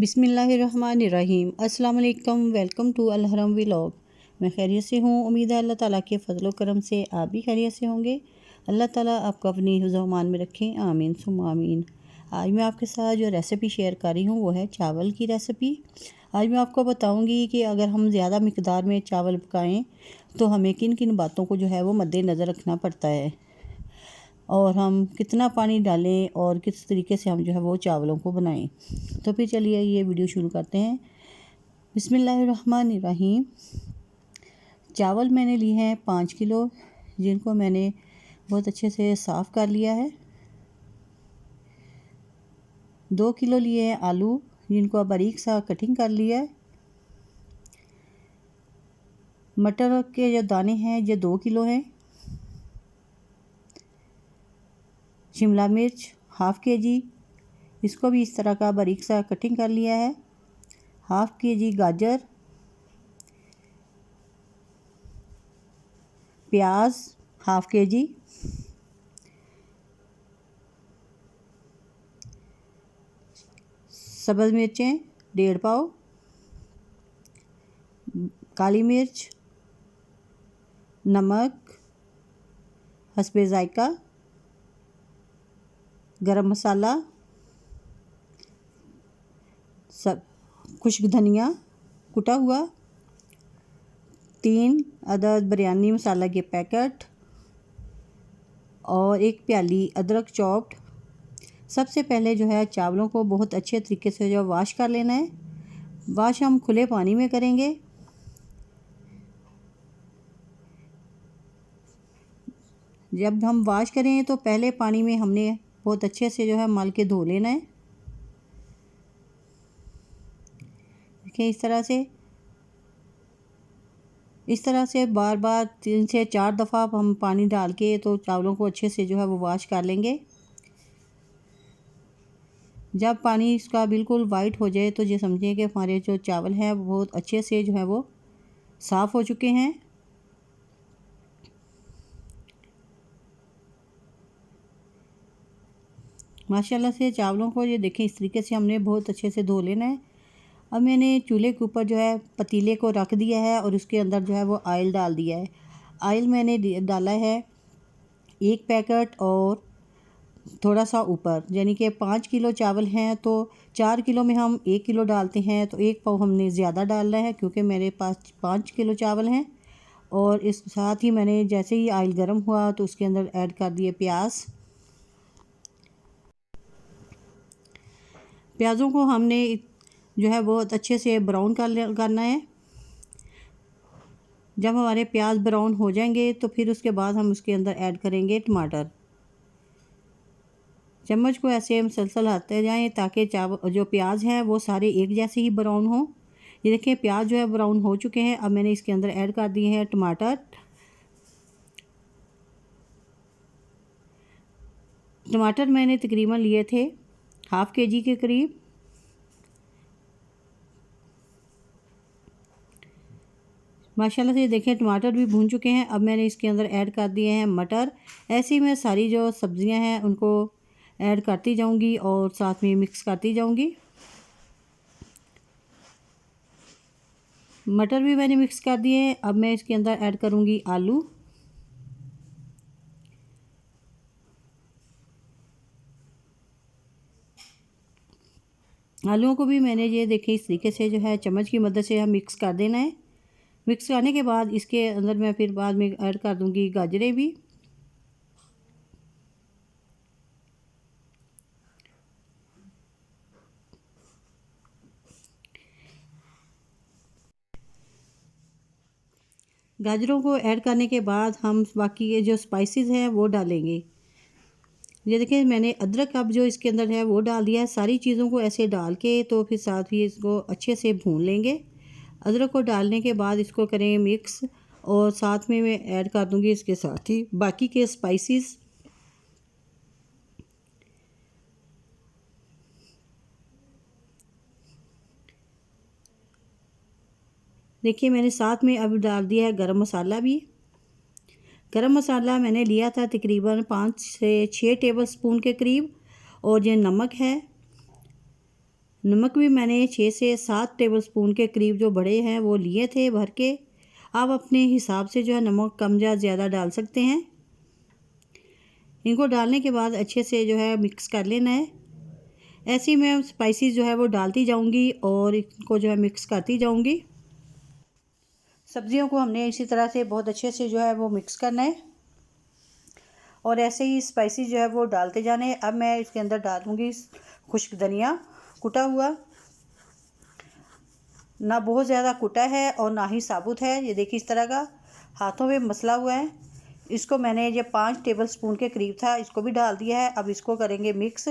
बिस्मिल्लाहिर्रहमानिर्रहीम। अस्सलाम वालेकुम। वेलकम टू अल हरम व्लॉग। मैं खैरियत से हूँ। उम्मीद है अल्लाह ताला के फ़ज़ल व करम से आप भी खैरियत से होंगे। अल्लाह ताला आपको अपनी हिफ़्ज़-ओ-अमान में रखें, आमीन सुम्मा आमीन। आज मैं आपके साथ जो रेसिपी शेयर कर रही हूँ वो है चावल की रेसिपी। आज मैं आपको बताऊँगी कि अगर हम ज़्यादा मिक़दार में चावल पकाएँ तो हमें किन किन बातों को जो है वो मद्देनज़र रखना पड़ता है, और हम कितना पानी डालें और किस तरीके से हम जो है वो चावलों को बनाएं। तो फिर चलिए ये वीडियो शुरू करते हैं। बिस्मिल्लाहिर्रहमानिर्रहीम। चावल मैंने लिए हैं 5 किलो, जिनको मैंने बहुत अच्छे से साफ़ कर लिया है। 2 किलो लिए हैं आलू, जिनको बारीक सा कटिंग कर लिया है। मटर के जो दाने हैं ये 2 किलो हैं। शिमला मिर्च हाफ़ के जी, इसको भी इस तरह का बारीक सा कटिंग कर लिया है। हाफ़ के जी गाजर, प्याज हाफ़ के जी, सब्ज़ मिर्चें 1.5 पाव, काली मिर्च, नमक हस्बे ज़ायका, गरम मसाला, सब खुश्क धनिया कुटा हुआ, 3 अदद बिरयानी मसाला के पैकेट और 1 प्याली अदरक चॉप्ड। सबसे पहले जो है चावलों को बहुत अच्छे तरीके से जो वॉश कर लेना है। वॉश हम खुले पानी में करेंगे। जब हम वॉश करें तो पहले पानी में हमने बहुत अच्छे से जो है मल के धो लेना है। देखिए इस तरह से बार बार 3 से 4 दफ़ा हम पानी डाल के तो चावलों को अच्छे से जो है वो वॉश कर लेंगे। जब पानी इसका बिल्कुल वाइट हो जाए तो ये समझिए कि हमारे जो चावल हैं वो बहुत अच्छे से जो है वो साफ़ हो चुके हैं। माशाल्लाह से चावलों को ये देखें इस तरीके से हमने बहुत अच्छे से धो लेना है। अब मैंने चूल्हे के ऊपर जो है पतीले को रख दिया है और उसके अंदर जो है वो ऑयल डाल दिया है। ऑयल मैंने डाला है 1 पैकेट और थोड़ा सा ऊपर, यानी कि 5 किलो चावल हैं तो 4 किलो में हम 1 किलो डालते हैं, तो 1 पाव हमने ज़्यादा डालना है क्योंकि मेरे पास 5 किलो चावल हैं। और इस साथ ही मैंने जैसे ही ऑयल गर्म हुआ तो उसके अंदर ऐड कर दिए प्याज। प्याज़ों को हमने जो है बहुत अच्छे से ब्राउन करना है। जब हमारे प्याज ब्राउन हो जाएंगे तो फिर उसके बाद हम उसके अंदर ऐड करेंगे टमाटर। चम्मच को ऐसे मुसलसल हिलाते जाएं ताकि चावल जो प्याज हैं वो सारे एक जैसे ही ब्राउन हों। ये देखिए प्याज जो है ब्राउन हो चुके हैं। अब मैंने इसके अंदर ऐड कर दिए हैं टमाटर। टमाटर मैंने तकरीबन लिए थे हाफ़ के जी के करीब। माशाल्लाह से देखें टमाटर भी भून चुके हैं। अब मैंने इसके अंदर ऐड कर दिए हैं मटर। ऐसे ही मैं सारी जो सब्ज़ियां हैं उनको ऐड करती जाऊंगी और साथ में मिक्स करती जाऊंगी। मटर भी मैंने मिक्स कर दिए हैं। अब मैं इसके अंदर ऐड करूंगी आलू। आलूओं को भी मैंने ये देखें इस तरीके से जो है चम्मच की मदद से हम मिक्स कर देना है। मिक्स करने के बाद इसके अंदर मैं फिर बाद में ऐड कर दूंगी गाजरें भी। गाजरों को ऐड करने के बाद हम बाकी के जो स्पाइसेस हैं वो डालेंगे। ये देखिए मैंने अदरक अब जो इसके अंदर है वो डाल दिया है। सारी चीज़ों को ऐसे डाल के तो फिर साथ ही इसको अच्छे से भून लेंगे। अदरक को डालने के बाद इसको करें मिक्स, और साथ में मैं ऐड कर दूंगी इसके साथ ही बाकी के स्पाइसेस। देखिए मैंने साथ में अब डाल दिया है गरम मसाला भी। गरम मसाला मैंने लिया था तकरीबन 5 से 6 टेबल स्पून के करीब। और ये नमक है नमक भी मैंने 6 से 7 टेबलस्पून के करीब जो बड़े हैं वो लिए थे भर के। आप अपने हिसाब से जो है नमक कम या ज़्यादा डाल सकते हैं। इनको डालने के बाद अच्छे से जो है मिक्स कर लेना है। ऐसे ही मैं स्पाइसेस जो है वो डालती जाऊंगी और इनको जो है मिक्स करती जाऊंगी। सब्जियों को हमने इसी तरह से बहुत अच्छे से जो है वो मिक्स करना है और ऐसे ही स्पाइसेस जो है वो डालते जाने हैं। अब मैं इसके अंदर डालूंगी खुश्क धनिया कुटा हुआ, ना बहुत ज़्यादा कुटा है और ना ही साबुत है। ये देखिए इस तरह का हाथों में मसला हुआ है। इसको मैंने ये 5 टेबलस्पून के करीब था, इसको भी डाल दिया है। अब इसको करेंगे मिक्स।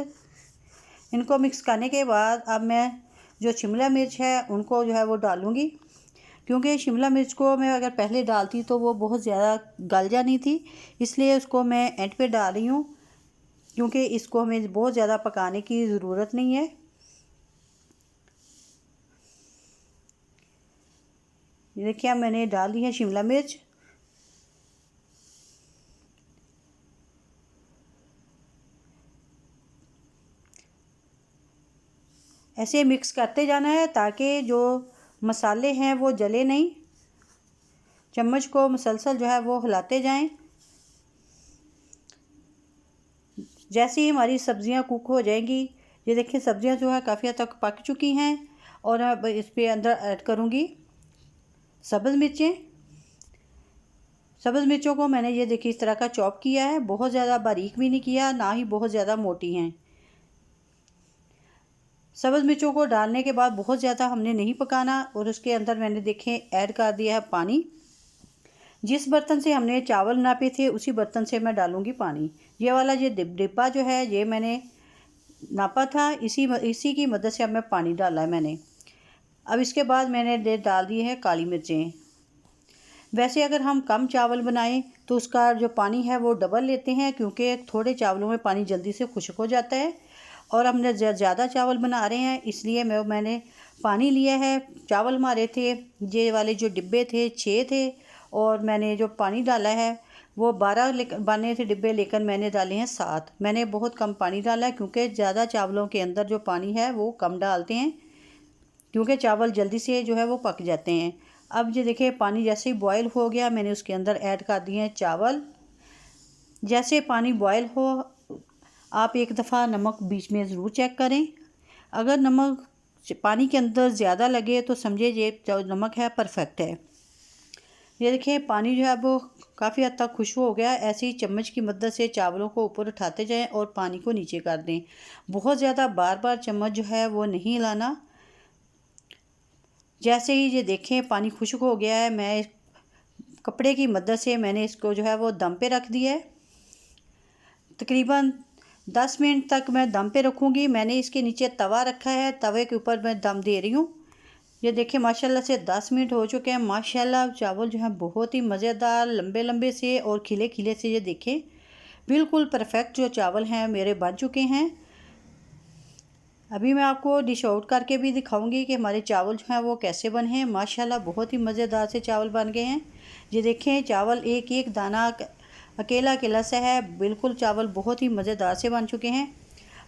इनको मिक्स करने के बाद अब मैं जो शिमला मिर्च है उनको जो है वो डालूँगी, क्योंकि शिमला मिर्च को मैं अगर पहले डालती तो वो बहुत ज़्यादा गल जानी थी, इसलिए उसको मैं एंड पे डाल रही हूँ, क्योंकि इसको हमें बहुत ज़्यादा पकाने की ज़रूरत नहीं है। ये देखिए मैंने डाल दी है शिमला मिर्च। ऐसे मिक्स करते जाना है ताकि जो मसाले हैं वो जले नहीं। चम्मच को मुसलसल जो है वो हिलाते जाएं। जैसे ही हमारी सब्जियां कुक हो जाएंगी, ये देखिए सब्जियां जो है काफ़ी हद तक पक चुकी हैं और अब इस पे अंदर ऐड करूँगी सब्ज़ मिर्चें। सब्ज़ मिर्चों को मैंने ये देखिए इस तरह का चॉप किया है, बहुत ज़्यादा बारीक भी नहीं किया, ना ही बहुत ज़्यादा मोटी हैं। सब्ज़ मिर्चों को डालने के बाद बहुत ज़्यादा हमने नहीं पकाना और उसके अंदर मैंने देखें ऐड कर दिया है पानी। जिस बर्तन से हमने चावल नापे थे उसी बर्तन से मैं डालूँगी पानी। ये वाला ये डिब्बा जो है ये मैंने नापा था, इसी की मदद से अब मैं पानी डाला है मैंने। अब इसके बाद मैंने डाल दी है काली मिर्चें। वैसे अगर हम कम चावल बनाएं तो उसका जो पानी है वो डबल लेते हैं, क्योंकि थोड़े चावलों में पानी जल्दी से खुश्क हो जाता है और हमने ज़्यादा चावल बना रहे हैं, इसलिए मैंने पानी लिया है। चावल हमारे थे ये वाले जो डिब्बे थे 6 थे और मैंने जो पानी डाला है वो 12 बने थे डिब्बे, लेकिन मैंने डाले हैं 7। मैंने बहुत कम पानी डाला है, क्योंकि ज़्यादा चावलों के अंदर जो पानी है वो कम डालते हैं, क्योंकि चावल जल्दी से जो है वो पक जाते हैं। अब ये देखिए पानी जैसे ही बॉयल हो गया मैंने उसके अंदर ऐड कर दिए हैं चावल। जैसे पानी बॉयल हो आप एक दफ़ा नमक बीच में ज़रूर चेक करें। अगर नमक पानी के अंदर ज़्यादा लगे तो समझे ये जो नमक है परफेक्ट है। ये देखिए पानी जो है वो काफ़ी हद तक खुश्क हो गया। ऐसे ही चम्मच की मदद से चावलों को ऊपर उठाते जाएं और पानी को नीचे कर दें। बहुत ज़्यादा बार बार चम्मच जो है वो नहीं हिलाना। जैसे ही ये देखें पानी खुश्क हो गया है, मैं कपड़े की मदद से मैंने इसको जो है वो दम पे रख दिया है। तकरीबन 10 मिनट तक मैं दम पे रखूँगी। मैंने इसके नीचे तवा रखा है, तवे के ऊपर मैं दम दे रही हूँ। ये देखिए माशाल्लाह से 10 मिनट हो चुके हैं। माशाल्लाह चावल जो हैं बहुत ही मज़ेदार लंबे लंबे से और खिले खिले से, ये देखें बिल्कुल परफेक्ट जो चावल हैं मेरे बन चुके हैं। अभी मैं आपको डिश आउट करके भी दिखाऊंगी कि हमारे चावल जो हैं वो कैसे बने हैं। माशाल्लाह बहुत ही मज़ेदार से चावल बन गए हैं। ये देखें चावल एक एक दाना अकेला अकेला सा है, बिल्कुल चावल बहुत ही मज़ेदार से बन चुके हैं।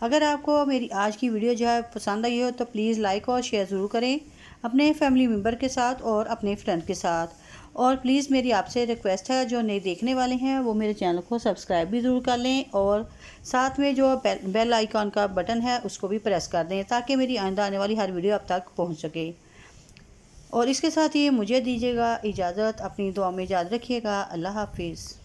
अगर आपको मेरी आज की वीडियो जो है पसंद आई हो तो प्लीज़ लाइक और शेयर ज़रूर करें अपने फैमिली मेम्बर के साथ और अपने फ्रेंड के साथ। और प्लीज़ मेरी आपसे रिक्वेस्ट है जो नए देखने वाले हैं वो मेरे चैनल को सब्सक्राइब भी ज़रूर कर लें और साथ में जो बेल आइकॉन का बटन है उसको भी प्रेस कर दें, ताकि मेरी आइंदा आने वाली हर वीडियो आप तक पहुंच सके। और इसके साथ ही मुझे दीजिएगा इजाज़त। अपनी दुआ में याद रखिएगा। अल्लाह हाफिज़।